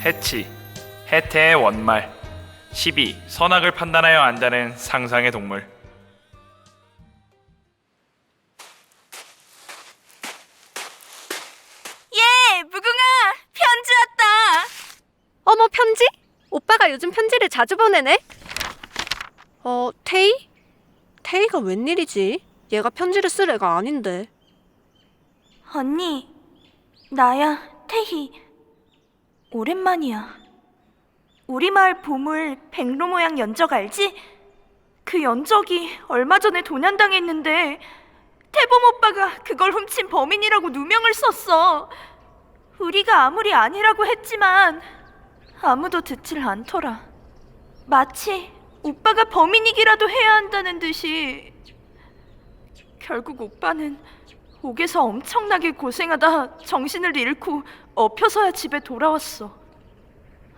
해치, 해태의 원말. 12. 선악을 판단하여 안다는 상상의 동물. 예, 무궁아! 편지 왔다! 어머, 편지? 오빠가 요즘 편지를 자주 보내네? 태희? 태희가 웬일이지? 얘가 편지를 쓸 애가 아닌데. 언니, 나야, 태희. 오랜만이야. 우리 마을 보물 백로 모양 연적 알지? 그 연적이 얼마 전에 도난당했는데 태범 오빠가 그걸 훔친 범인이라고 누명을 썼어. 우리가 아무리 아니라고 했지만 아무도 듣질 않더라. 마치 오빠가 범인이기라도 해야 한다는 듯이. 결국 오빠는 옥에서 엄청나게 고생하다 정신을 잃고 엎혀서야 집에 돌아왔어.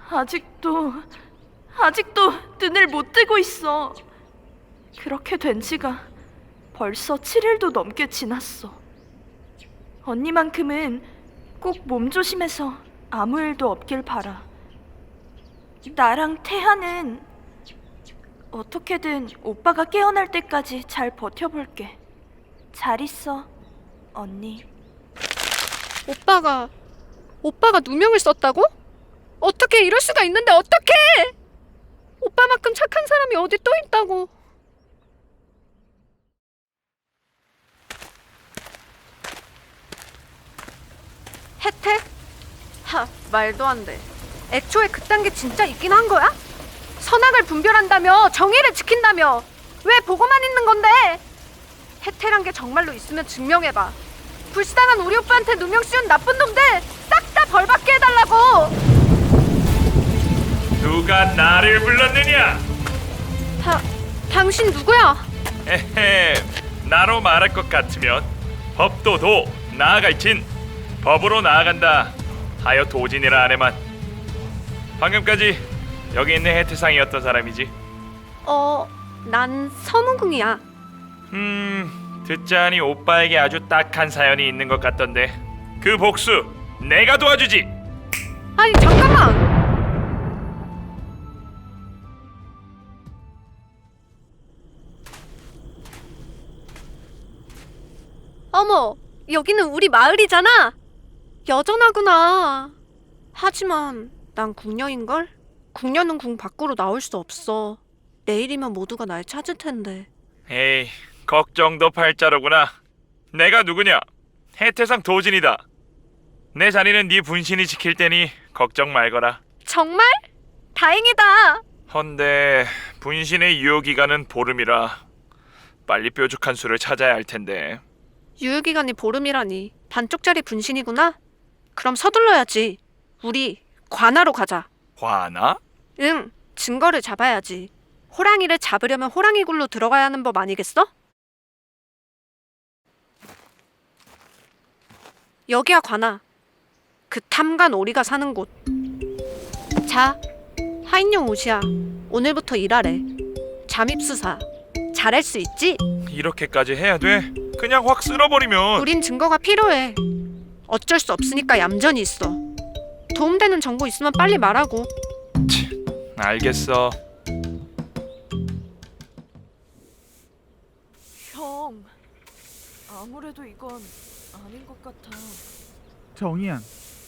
아직도 눈을 못 뜨고 있어. 그렇게 된 지가 벌써 7일도 넘게 지났어. 언니만큼은 꼭 몸조심해서 아무 일도 없길 바라. 나랑 태하는 어떻게든 오빠가 깨어날 때까지 잘 버텨볼게. 잘 있어, 언니. 오빠가 누명을 썼다고? 어떻게 이럴 수가 있는데 어떻게? 오빠만큼 착한 사람이 어디 또 있다고. 혜택? 말도 안 돼. 애초에 그딴 게 진짜 있긴 한 거야? 선악을 분별한다며, 정의를 지킨다며, 왜 보고만 있는 건데? 혜택란 게 정말로 있으면 증명해봐. 불쌍한 우리 오빠한테 누명 씌운 나쁜 놈들 싹 다 벌받게 해달라고. 누가 나를 불렀느냐? 당신 누구야? 에헤, 나로 말할 것 같으면 법도 도, 나아갈 진, 법으로 나아간다 하여 도진이라 하네만. 방금까지 여기 있는 해태상이었던 사람이지. 난 서무궁이야. 듣자하니 오빠에게 아주 딱한 사연이 있는 것 같던데 그 복수 내가 도와주지. 아니, 잠깐만. 어머, 여기는 우리 마을이잖아. 여전하구나. 하지만 난 궁녀인걸? 궁녀는 궁 밖으로 나올 수 없어. 내일이면 모두가 날 찾을 텐데. 에이, 걱정도 팔자로구나. 내가 누구냐? 해태상 도진이다. 내 자리는 네 분신이 지킬 테니 걱정 말거라. 정말? 다행이다. 헌데 분신의 유효기간은 보름이라 빨리 뾰족한 수를 찾아야 할 텐데. 유효기간이 보름이라니 반쪽짜리 분신이구나? 그럼 서둘러야지. 우리 관하로 가자. 관아? 응, 증거를 잡아야지. 호랑이를 잡으려면 호랑이 굴로 들어가야 하는 법 아니겠어? 여기야, 관아. 그 탐관 오리가 사는 곳. 자, 하인용 옷이야. 오늘부터 일하래. 잠입수사 잘할 수 있지? 이렇게까지 해야 돼? 그냥 확 쓸어버리면. 우린 증거가 필요해. 어쩔 수 없으니까 얌전히 있어. 도움되는 정보 있으면 빨리 말하고. 알겠어. 형, 아무래도 이건 아닌 것 같아. 정희안,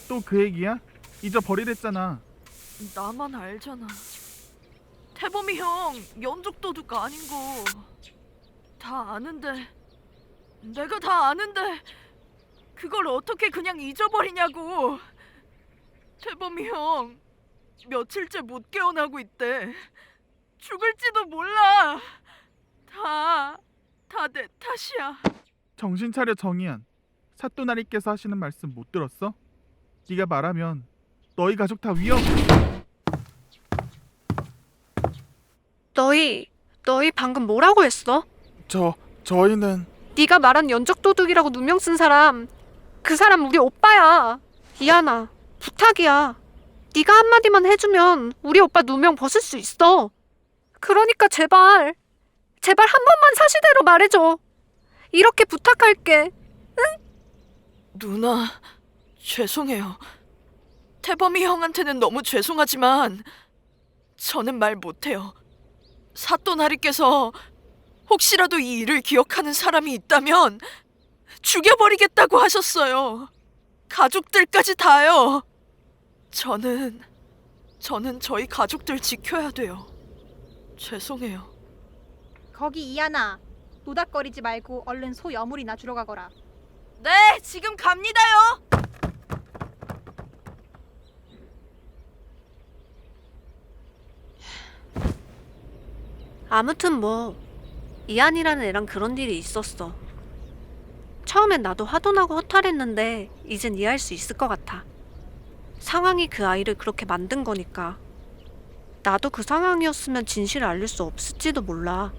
또 그 얘기야? 잊어버리랬잖아. 나만 알잖아. 태범이 형 연족 도둑 아닌 거 다 아는데, 내가 다 아는데 그걸 어떻게 그냥 잊어버리냐고. 태범이 형 며칠째 못 깨어나고 있대. 죽을지도 몰라. 다 내 탓이야. 정신 차려, 정희안. 사또나리께서 하시는 말씀 못 들었어? 네가 말하면 너희 가족 다 위험. 너희 방금 뭐라고 했어? 저희는 네가 말한 연적도둑이라고 누명 쓴 사람, 그 사람 우리 오빠야. 이하나, 부탁이야. 네가 한마디만 해주면 우리 오빠 누명 벗을 수 있어. 그러니까 제발 한 번만 사실대로 말해줘. 이렇게 부탁할게. 누나, 죄송해요. 태범이 형한테는 너무 죄송하지만 저는 말 못해요. 사또나리께서 혹시라도 이 일을 기억하는 사람이 있다면 죽여버리겠다고 하셨어요. 가족들까지 다요. 저는 저희 가족들 지켜야 돼요. 죄송해요. 거기 이하나, 노닥거리지 말고 얼른 소 여물이나 주러 가거라. 네, 지금 갑니다요. 아무튼 뭐 이한이라는 애랑 그런 일이 있었어. 처음엔 나도 화도 나고 허탈했는데 이젠 이해할 수 있을 것 같아. 상황이 그 아이를 그렇게 만든 거니까. 나도 그 상황이었으면 진실을 알릴 수 없을지도 몰라.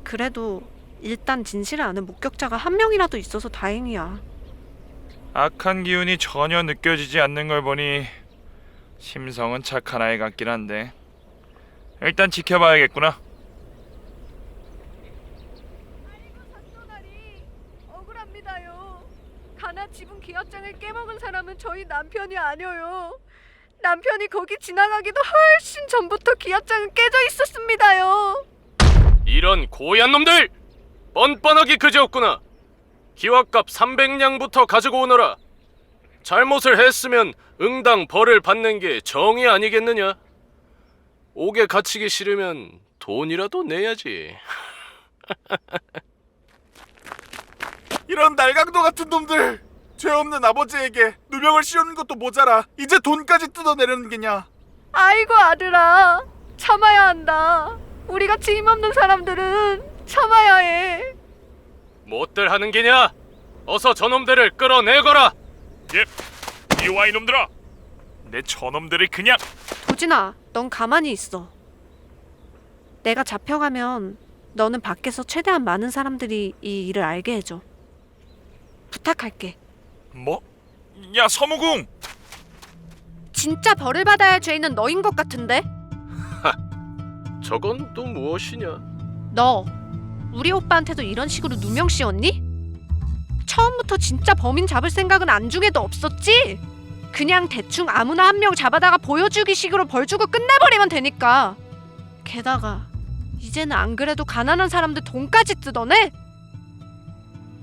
그래도 일단 진실을 아는 목격자가 한 명이라도 있어서 다행이야. 악한 기운이 전혀 느껴지지 않는 걸 보니 심성은 착한 아이 같긴 한데 일단 지켜봐야겠구나. 사또나리 억울합니다요. 가나 지분 기합장을 깨먹은 사람은 저희 남편이 아니에요. 남편이 거기 지나가기도 훨씬 전부터 기합장은 깨져 있었습니다요. 이런 고얀 놈들! 뻔뻔하기 그지없구나. 기와값 300냥부터 가지고 오너라. 잘못을 했으면 응당 벌을 받는 게 정의 아니겠느냐? 옥에 갇히기 싫으면 돈이라도 내야지. 이런 날강도 같은 놈들! 죄 없는 아버지에게 누명을 씌우는 것도 모자라 이제 돈까지 뜯어내려는 게냐? 아이고 아들아, 참아야 한다. 우리같이 힘없는 사람들은 참아야 해. 못들 하는 게냐? 어서 저놈들을 끌어내거라. 예, 이와 이놈들아, 내 저놈들을 그냥. 도진아, 넌 가만히 있어. 내가 잡혀가면 너는 밖에서 최대한 많은 사람들이 이 일을 알게 해줘. 부탁할게. 뭐? 야 서무궁! 진짜 벌을 받아야 할 죄인은 너인 것 같은데? 저건 또 무엇이냐? 너 우리 오빠한테도 이런 식으로 누명 씌웠니? 처음부터 진짜 범인 잡을 생각은 안중에도 없었지? 그냥 대충 아무나 한 명 잡아다가 보여주기 식으로 벌 주고 끝내버리면 되니까. 게다가 이제는 안 그래도 가난한 사람들 돈까지 뜯어내?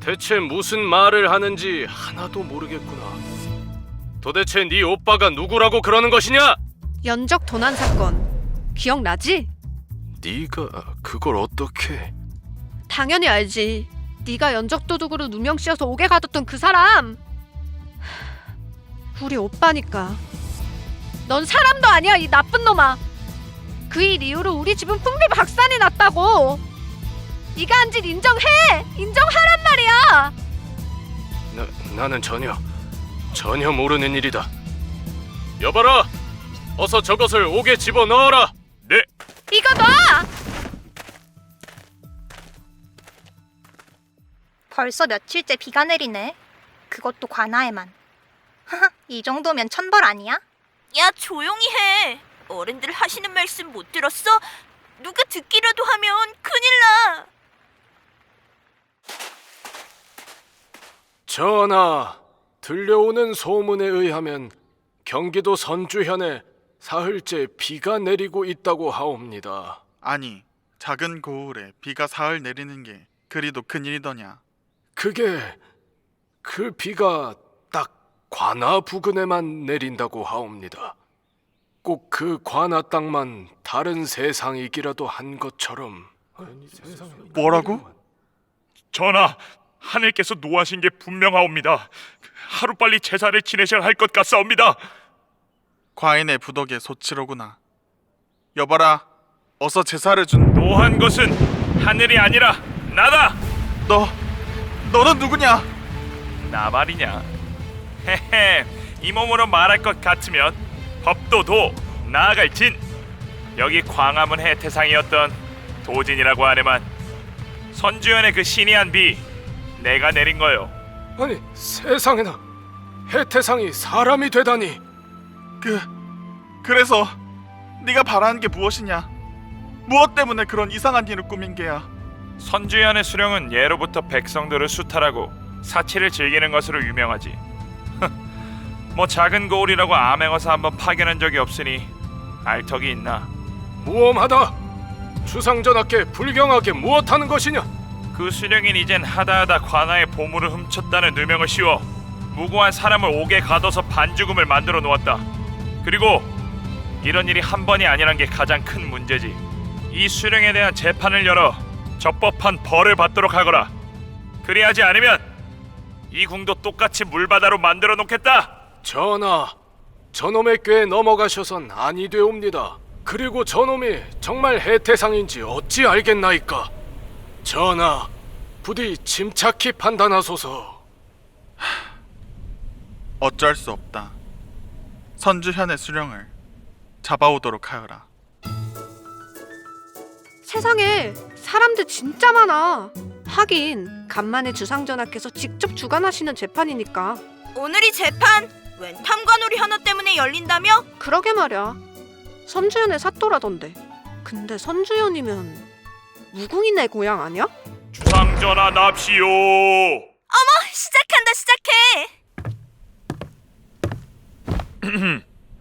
대체 무슨 말을 하는지 하나도 모르겠구나. 도대체 네 오빠가 누구라고 그러는 것이냐? 연적 도난 사건 기억나지? 네가 그걸 어떻게... 당연히 알지. 네가 연적 도둑으로 누명 씌워서 옥에 가뒀던 그 사람. 우리 오빠니까. 넌 사람도 아니야, 이 나쁜 놈아. 그 일 이후로 우리 집은 풍비박산이 났다고. 네가 한 짓 인정해. 인정하란 말이야. 나는 전혀 모르는 일이다. 여봐라, 어서 저것을 옥에 집어넣어라. 네. 이거 놔. 벌써 며칠째 비가 내리네. 그것도 관아에만. 이 정도면 천벌 아니야? 야, 조용히 해. 어른들 하시는 말씀 못 들었어? 누가 듣기라도 하면 큰일 나. 전하, 들려오는 소문에 의하면 경기도 선주현에 사흘째 비가 내리고 있다고 하옵니다. 아니, 작은 고을에 비가 사흘 내리는 게 그리도 큰일이더냐? 그 비가 딱 관아 부근에만 내린다고 하옵니다. 꼭 그 관아 땅만 다른 세상이기라도 한 것처럼. 뭐라고? 전하, 하늘께서 노하신 게 분명하옵니다. 하루빨리 제사를 지내셔야 할 것 같사옵니다. 과인의 부덕의 소치로구나. 여봐라, 어서 제사를 준. 노한 것은 하늘이 아니라 나다. 너는 누구냐? 나 말이냐? 헤헤, 이 몸으로 말할 것 같으면 법도 도, 나아갈 진. 여기 광화문 해태상이었던 도진이라고 하네만. 선주연의 그 신이한 비 내가 내린 거요. 아니, 세상에나 해태상이 사람이 되다니. 그래서 네가 바라는 게 무엇이냐? 무엇 때문에 그런 이상한 일을 꾸민 게야? 선주연의 수령은 예로부터 백성들을 수탈하고 사치를 즐기는 것으로 유명하지. 뭐 작은 거울이라고 암행어사 한번 파견한 적이 없으니 알 턱이 있나. 무엄하다. 주상전하께 불경하게 무엇하는 것이냐? 그 수령인 이젠 하다하다 관아의 보물을 훔쳤다는 누명을 씌워 무고한 사람을 옥에 가둬서 반죽음을 만들어 놓았다. 그리고 이런 일이 한 번이 아니란 게 가장 큰 문제지. 이 수령에 대한 재판을 열어 적법한 벌을 받도록 하거라. 그리하지 않으면 이 궁도 똑같이 물바다로 만들어 놓겠다. 전하, 저놈의 꾀에 넘어가셔선 아니 되옵니다. 그리고 저놈이 정말 해태상인지 어찌 알겠나이까? 전하, 부디 침착히 판단하소서. 어쩔 수 없다. 선주현의 수령을 잡아오도록 하여라. 세상에 사람들 진짜 많아. 하긴 간만에 주상전하께서 직접 주관하시는 재판이니까. 오늘이 재판? 웬 탐관오리 하나 때문에 열린다며? 그러게 말이야. 선주연의 사또라던데. 근데 선주연이면 무궁이네 고향 아니야? 주상전하 납시오. 시작한다 시작해.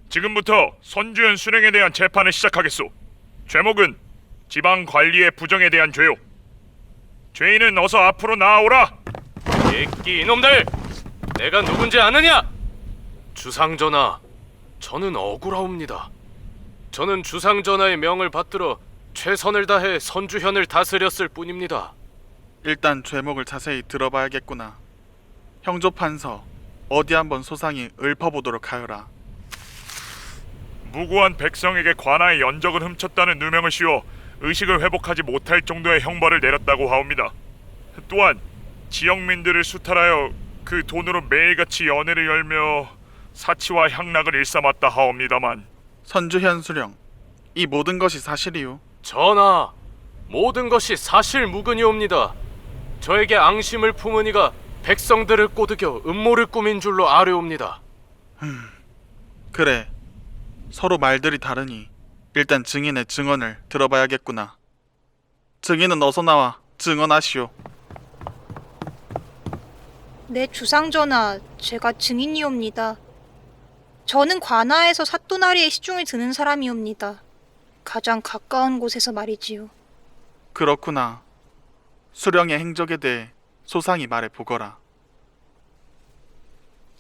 지금부터 선주현 수령에 대한 재판을 시작하겠소. 죄목은 지방 관리의 부정에 대한 죄요. 죄인은 어서 앞으로 나아오라. 새끼 이놈들! 내가 누군지 아느냐? 주상전하, 저는 억울하옵니다. 저는 주상전하의 명을 받들어 최선을 다해 선주현을 다스렸을 뿐입니다. 일단 죄목을 자세히 들어봐야겠구나. 형조판서 어디 한번 소상히 읊어보도록 하여라. 무고한 백성에게 관아의 연적을 훔쳤다는 누명을 씌워 의식을 회복하지 못할 정도의 형벌을 내렸다고 하옵니다. 또한 지역민들을 수탈하여 그 돈으로 매일같이 연회를 열며 사치와 향락을 일삼았다 하옵니다만, 선주현 수령, 이 모든 것이 사실이요? 전하, 모든 것이 사실무근이옵니다. 저에게 앙심을 품은 이가 백성들을 꼬드겨 음모를 꾸민 줄로 아뢰옵니다. 그래, 서로 말들이 다르니 일단 증인의 증언을 들어봐야겠구나. 증인은 어서 나와 증언하시오. 네, 주상전하, 제가 증인이옵니다. 저는 관아에서 사또나리의 시중을 드는 사람이옵니다. 가장 가까운 곳에서 말이지요. 그렇구나. 수령의 행적에 대해 소상히 말해보거라.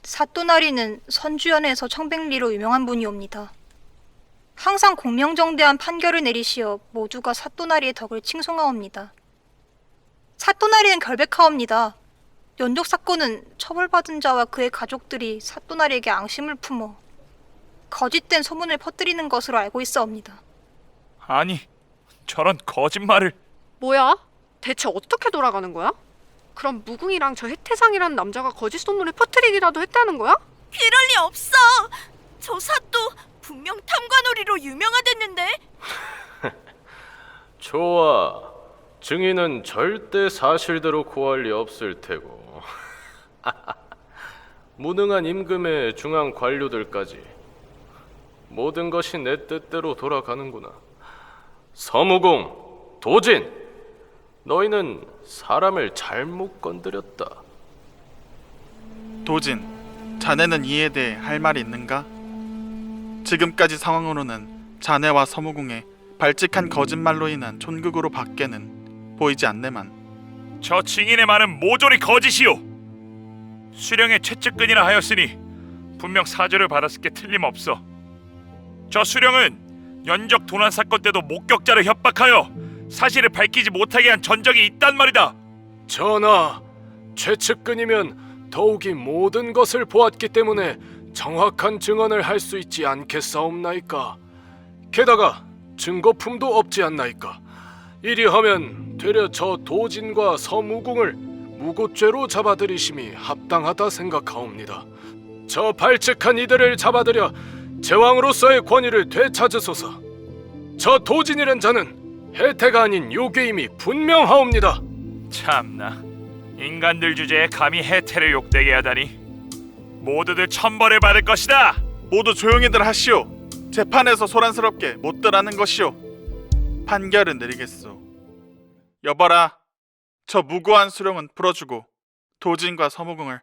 사또나리는 선주연에서 청백리로 유명한 분이옵니다. 항상 공명정대한 판결을 내리시어 모두가 사또나리의 덕을 칭송하옵니다. 사또나리는 결백하옵니다. 연족 사건은 처벌받은 자와 그의 가족들이 사또나리에게 앙심을 품어 거짓된 소문을 퍼뜨리는 것으로 알고 있사옵니다. 아니, 저런 거짓말을. 뭐야? 대체 어떻게 돌아가는 거야? 그럼 무궁이랑 저 혜태상이라는 남자가 거짓 소문을 퍼뜨리기라도 했다는 거야? 이럴 리 없어. 저 사또 분명 탐관오리로 유명하댔는데. 좋아. 증인은 절대 사실대로 고할 리 없을 테고. 무능한 임금의 중앙 관료들까지 모든 것이 내 뜻대로 돌아가는구나. 서무공, 도진, 너희는 사람을 잘못 건드렸다. 도진, 자네는 이에 대해 할 말이 있는가? 지금까지 상황으로는 자네와 서무궁의 발칙한 거짓말로 인한 촌극으로 밖에는 보이지 않네만. 저 증인의 말은 모조리 거짓이요. 수령의 최측근이라 하였으니 분명 사죄를 받았을 게 틀림없어. 저 수령은 연적 도난 사건 때도 목격자를 협박하여 사실을 밝히지 못하게 한 전적이 있단 말이다. 전하, 최측근이면 더욱이 모든 것을 보았기 때문에 정확한 증언을 할 수 있지 않겠사옵나이까. 게다가 증거품도 없지 않나이까. 이리하면 되려 저 도진과 서무궁을 무고죄로 잡아들이심이 합당하다 생각하옵니다. 저 발칙한 이들을 잡아들여 제왕으로서의 권위를 되찾으소서. 저 도진이란 자는 혜태가 아닌 요괴임이 분명하옵니다. 참나, 인간들 주제에 감히 혜태를 욕되게 하다니. 모두들 천벌을 받을 것이다. 모두 조용히들 하시오. 재판에서 소란스럽게 못들 하는 것이오. 판결을 내리겠소. 여봐라, 저 무고한 수령은 풀어주고 도진과 서무궁을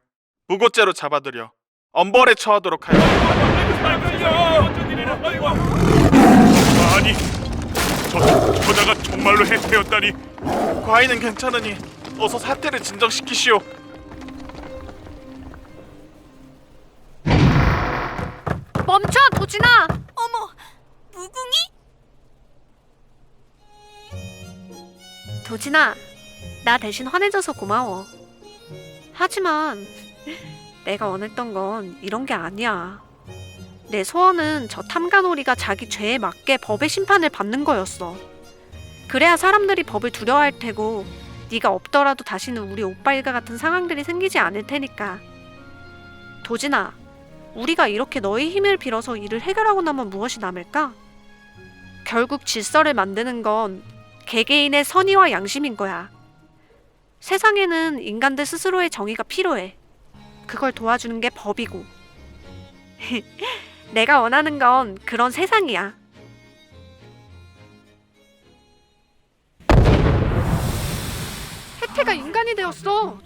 무고죄로 잡아들여 엄벌에 처하도록 하여. 아니, 저자가 정말로 해태였다니. 과인은 괜찮으니 어서 사태를 진정시키시오. 멈춰, 도진아! 어머, 무궁이? 도진아, 나 대신 화내줘서 고마워. 하지만 내가 원했던 건 이런 게 아니야. 내 소원은 저 탐관오리가 자기 죄에 맞게 법의 심판을 받는 거였어. 그래야 사람들이 법을 두려워할 테고 네가 없더라도 다시는 우리 오빠 일가 같은 상황들이 생기지 않을 테니까. 도진아, 우리가 이렇게 너의 힘을 빌어서 일을 해결하고 나면 무엇이 남을까? 결국 질서를 만드는 건 개개인의 선의와 양심인 거야. 세상에는 인간들 스스로의 정의가 필요해. 그걸 도와주는 게 법이고. 내가 원하는 건 그런 세상이야. 혜태가 인간이 되었어.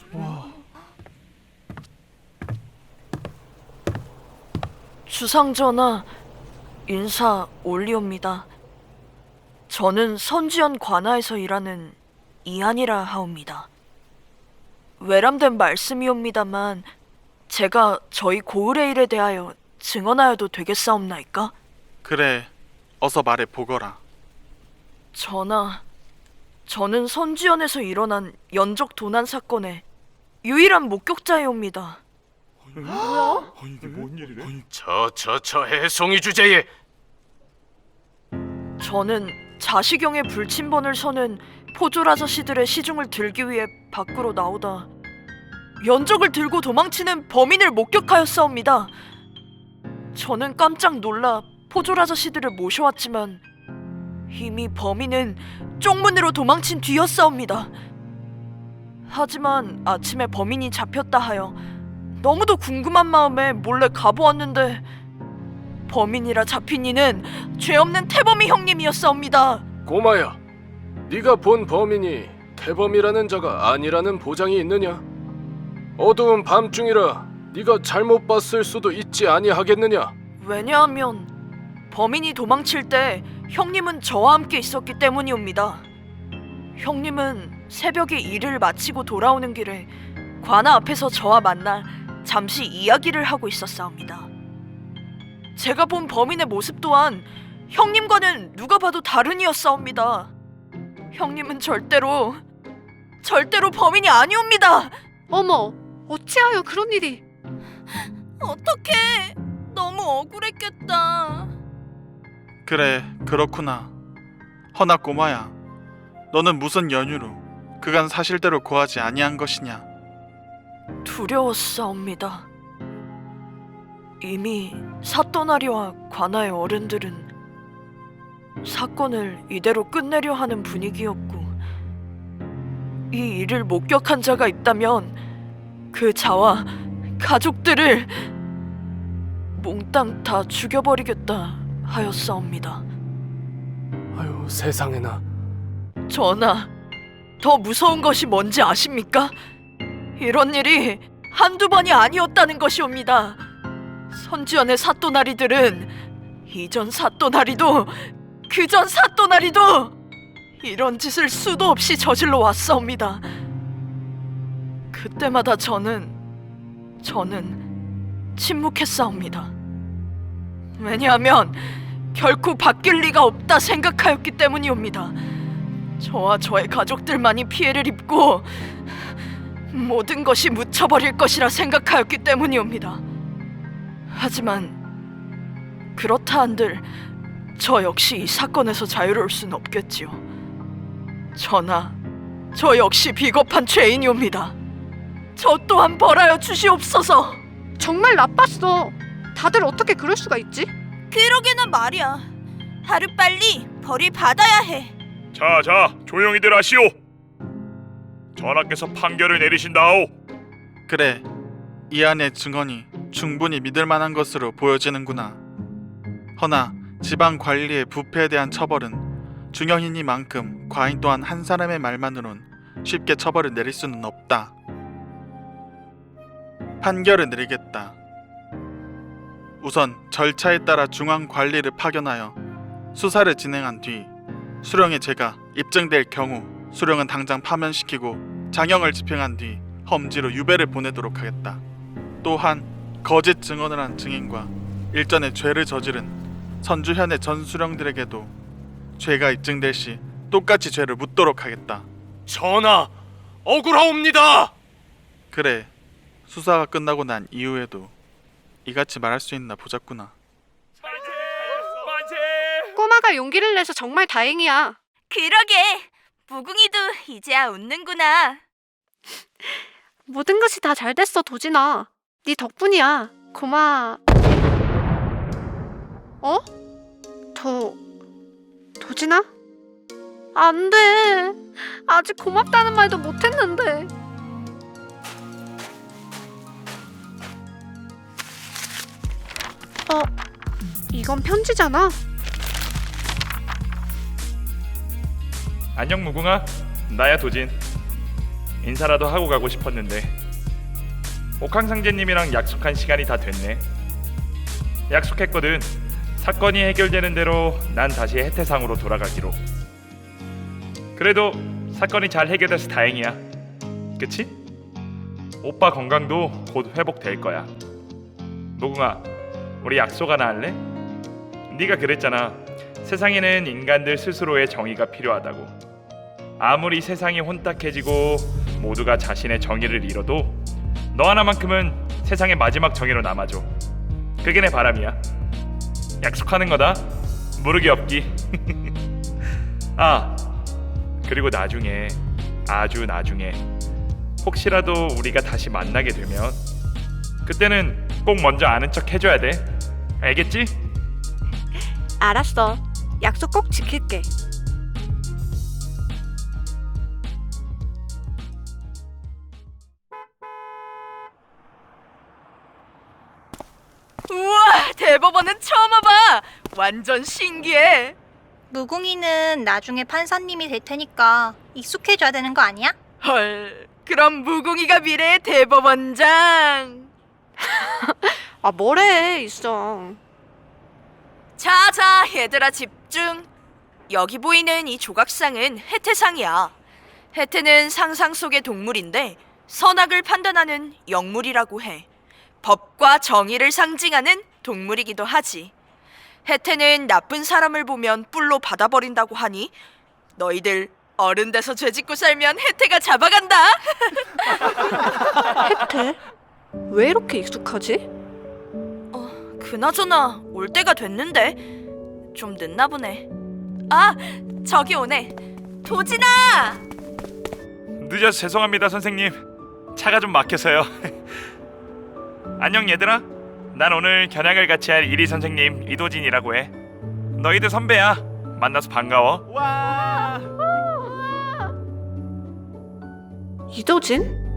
주상전하, 인사 올리옵니다. 저는 선지연 관아에서 일하는 이한이라 하옵니다. 외람된 말씀이옵니다만 제가 저희 고을의 일에 대하여 증언하여도 되겠사옵나이까? 그래, 어서 말해 보거라. 전하, 저는 선지연에서 일어난 연적 도난 사건의 유일한 목격자이옵니다. 저 해송이 주제에 저는 자시경의 불침번을 서는 포졸 아저씨들의 시중을 들기 위해 밖으로 나오다 연적을 들고 도망치는 범인을 목격하였사옵니다. 저는 깜짝 놀라 포졸 아저씨들을 모셔왔지만 이미 범인은 쪽문으로 도망친 뒤였사옵니다. 하지만 아침에 범인이 잡혔다 하여 너무도 궁금한 마음에 몰래 가보았는데 범인이라 잡힌 이는 죄 없는 태범이 형님이었사옵니다. 꼬마야, 네가 본 범인이 태범이라는 자가 아니라는 보장이 있느냐? 어두운 밤중이라 네가 잘못 봤을 수도 있지 아니하겠느냐? 왜냐하면 범인이 도망칠 때 형님은 저와 함께 있었기 때문이옵니다. 형님은 새벽에 일을 마치고 돌아오는 길에 관아 앞에서 저와 만나 잠시 이야기를 하고 있었사옵니다. 제가 본 범인의 모습 또한 형님과는 누가 봐도 다른이었사옵니다. 형님은 절대로 범인이 아니옵니다. 어머, 어찌하여 그런 일이? 어떡해, 너무 억울했겠다. 그래, 그렇구나. 허나 꼬마야, 너는 무슨 연유로 그간 사실대로 고하지 아니한 것이냐? 두려웠사옵니다. 이미 사또나리와 관아의 어른들은 사건을 이대로 끝내려 하는 분위기였고 이 일을 목격한 자가 있다면 그 자와 가족들을 몽땅 다 죽여버리겠다 하였사옵니다. 아유, 세상에나. 전하, 더 무서운 것이 뭔지 아십니까? 이런 일이 한두 번이 아니었다는 것이옵니다. 선지연의 사또나리들은 이전 사또나리도 그전 사또나리도 이런 짓을 수도 없이 저질러 왔사옵니다. 그때마다 저는 침묵했사옵니다. 왜냐하면 결코 바뀔 리가 없다 생각하였기 때문이옵니다. 저와 저의 가족들만이 피해를 입고 모든 것이 묻혀버릴 것이라 생각하였기 때문이옵니다. 하지만 그렇다 한들 저 역시 이 사건에서 자유로울 순 없겠지요. 전하, 저 역시 비겁한 죄인이옵니다. 저 또한 벌하여 주시옵소서. 정말 나빴어. 다들 어떻게 그럴 수가 있지? 그러게나 말이야. 하루빨리 벌을 받아야 해. 자, 조용히들 하시오. 전하께서 판결을 내리신다오. 그래, 이 안의 증언이 충분히 믿을 만한 것으로 보여지는구나. 허나 지방 관리의 부패에 대한 처벌은 중형이니만큼 과인 또한 한 사람의 말만으론 쉽게 처벌을 내릴 수는 없다. 판결을 내리겠다. 우선 절차에 따라 중앙 관리를 파견하여 수사를 진행한 뒤 수령의 죄가 입증될 경우 수령은 당장 파면시키고 장형을 집행한 뒤 험지로 유배를 보내도록 하겠다. 또한 거짓 증언을 한 증인과 일전에 죄를 저지른 선주현의 전 수령들에게도 죄가 입증될 시 똑같이 죄를 묻도록 하겠다. 전하, 억울하옵니다. 그래, 수사가 끝나고 난 이후에도 이같이 말할 수 있나 보자꾸나. 꼬마가 용기를 내서 정말 다행이야. 그러게. 무궁이도 이제야 웃는구나. 모든 것이 다 잘 됐어, 도진아. 네 덕분이야. 고마. 어? 도진아? 안 돼. 아직 고맙다는 말도 못했는데. 이건 편지잖아. 안녕 무궁아. 나야 도진. 인사라도 하고 가고 싶었는데 옥황상제님이랑 약속한 시간이 다 됐네. 약속했거든. 사건이 해결되는 대로 난 다시 해태상으로 돌아가기로. 그래도 사건이 잘 해결돼서 다행이야. 그치? 오빠 건강도 곧 회복될 거야. 무궁아, 우리 약속 하나 할래? 네가 그랬잖아. 세상에는 인간들 스스로의 정의가 필요하다고. 아무리 세상이 혼탁해지고 모두가 자신의 정의를 잃어도 너 하나만큼은 세상의 마지막 정의로 남아줘. 그게 내 바람이야. 약속하는 거다. 무르기 없기. 아, 그리고 나중에, 아주 나중에 혹시라도 우리가 다시 만나게 되면 그때는 꼭 먼저 아는 척 해줘야 돼. 알겠지? 알았어. 약속 꼭 지킬게. 우와, 대법원은 처음 와봐. 완전 신기해. 무궁이는 나중에 판사님이 될 테니까 익숙해져야 되는 거 아니야? 헐, 그럼 무궁이가 미래의 대법원장. 아, 뭐래, 이수정. 자, 얘들아 집중. 여기 보이는 이 조각상은 해태상이야. 해태는 상상 속의 동물인데 선악을 판단하는 영물이라고 해. 법과 정의를 상징하는 동물이기도 하지. 해태는 나쁜 사람을 보면 뿔로 받아버린다고 하니 너희들 어른 돼서 죄 짓고 살면 해태가 잡아간다. 혜태? 왜 이렇게 익숙하지? 그나저나 올 때가 됐는데 좀 늦나 보네. 아, 저기 오네. 도진아! 늦어서 죄송합니다 선생님. 차가 좀 막혀서요. 안녕 얘들아. 난 오늘 겨냥을 같이 할 이리 선생님 이도진이라고 해. 너희들 선배야. 만나서 반가워. 이도진?